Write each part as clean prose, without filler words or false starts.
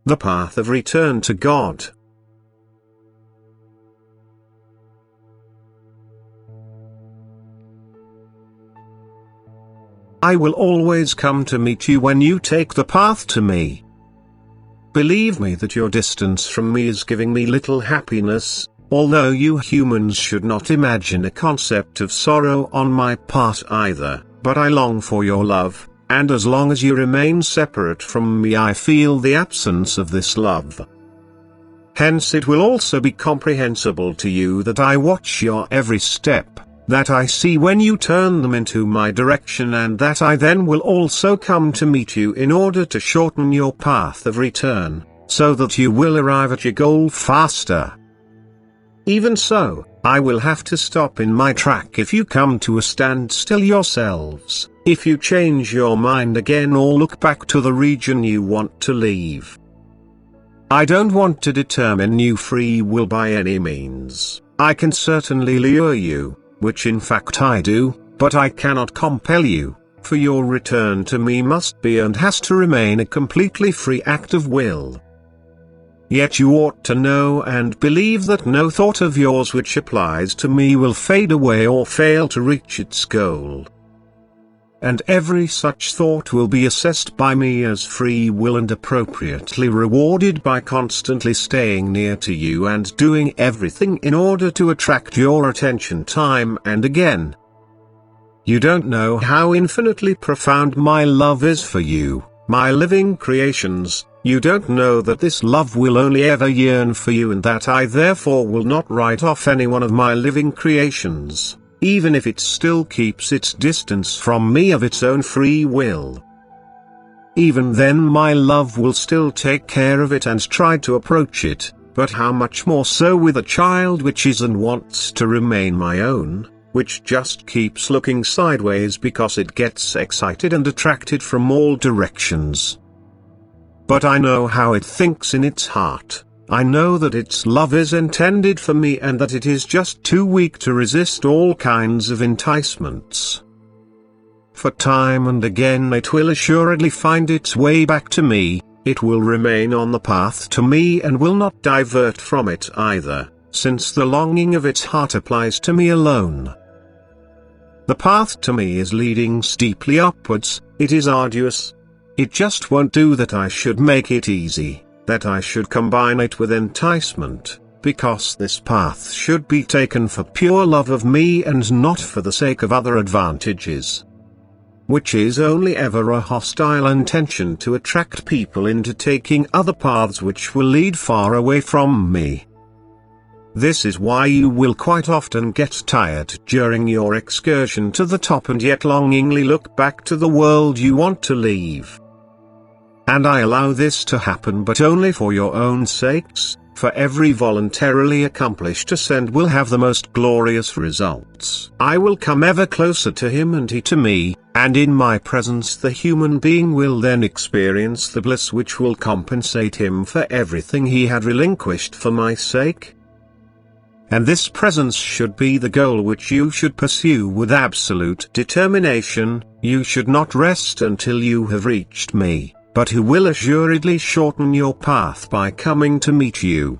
the path of return to God. I will always come to meet you when you take the path to me. Believe me that your distance from me is giving me little happiness, although you humans should not imagine a concept of sorrow on my part either, but I long for your love, and as long as you remain separate from me I feel the absence of this love. Hence it will also be comprehensible to you that I watch your every step, that I see when you turn them into my direction, and that I then will also come to meet you in order to shorten your path of return, so that you will arrive at your goal faster. Even so, I will have to stop in my track if you come to a standstill yourselves, if you change your mind again or look back to the region you want to leave. I don't want to determine new free will by any means. I can certainly lure you, which in fact I do, but I cannot compel you, for your return to me must be and has to remain a completely free act of will. Yet you ought to know and believe that no thought of yours which applies to me will fade away or fail to reach its goal. And every such thought will be assessed by me as free will and appropriately rewarded by constantly staying near to you and doing everything in order to attract your attention time and again. You don't know how infinitely profound my love is for you, my living creations. You don't know that this love will only ever yearn for you, and that I therefore will not write off any one of my living creations, even if it still keeps its distance from me of its own free will. Even then my love will still take care of it and try to approach it, but how much more so with a child which is and wants to remain my own, which just keeps looking sideways because it gets excited and attracted from all directions. But I know how it thinks in its heart. I know that its love is intended for me and that it is just too weak to resist all kinds of enticements. For time and again it will assuredly find its way back to me, it will remain on the path to me and will not divert from it either, since the longing of its heart applies to me alone. The path to me is leading steeply upwards, it is arduous. It just won't do that I should make it easy, that I should combine it with enticement, because this path should be taken for pure love of me and not for the sake of other advantages, which is only ever a hostile intention to attract people into taking other paths which will lead far away from me. This is why you will quite often get tired during your excursion to the top and yet longingly look back to the world you want to leave. And I allow this to happen but only for your own sakes, for every voluntarily accomplished ascent will have the most glorious results. I will come ever closer to him and he to me, and in my presence the human being will then experience the bliss which will compensate him for everything he had relinquished for my sake. And this presence should be the goal which you should pursue with absolute determination. You should not rest until you have reached me, but who will assuredly shorten your path by coming to meet you.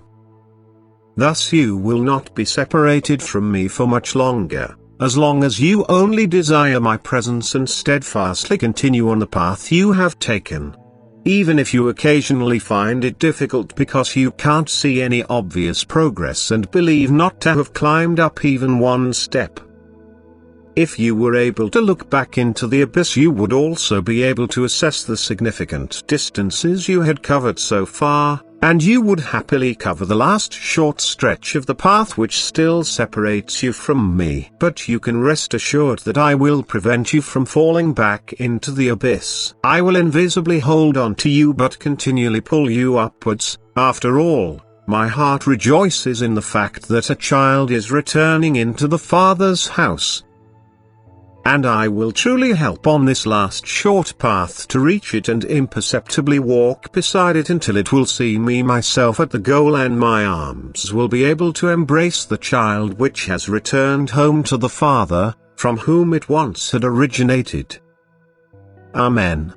Thus you will not be separated from me for much longer, as long as you only desire my presence and steadfastly continue on the path you have taken. Even if you occasionally find it difficult because you can't see any obvious progress and believe not to have climbed up even one step. If you were able to look back into the abyss, you would also be able to assess the significant distances you had covered so far, and you would happily cover the last short stretch of the path which still separates you from me. But you can rest assured that I will prevent you from falling back into the abyss. I will invisibly hold on to you but continually pull you upwards. After all, my heart rejoices in the fact that a child is returning into the Father's house. And I will truly help on this last short path to reach it and imperceptibly walk beside it until it will see me myself at the goal, and my arms will be able to embrace the child which has returned home to the Father, from whom it once had originated. Amen.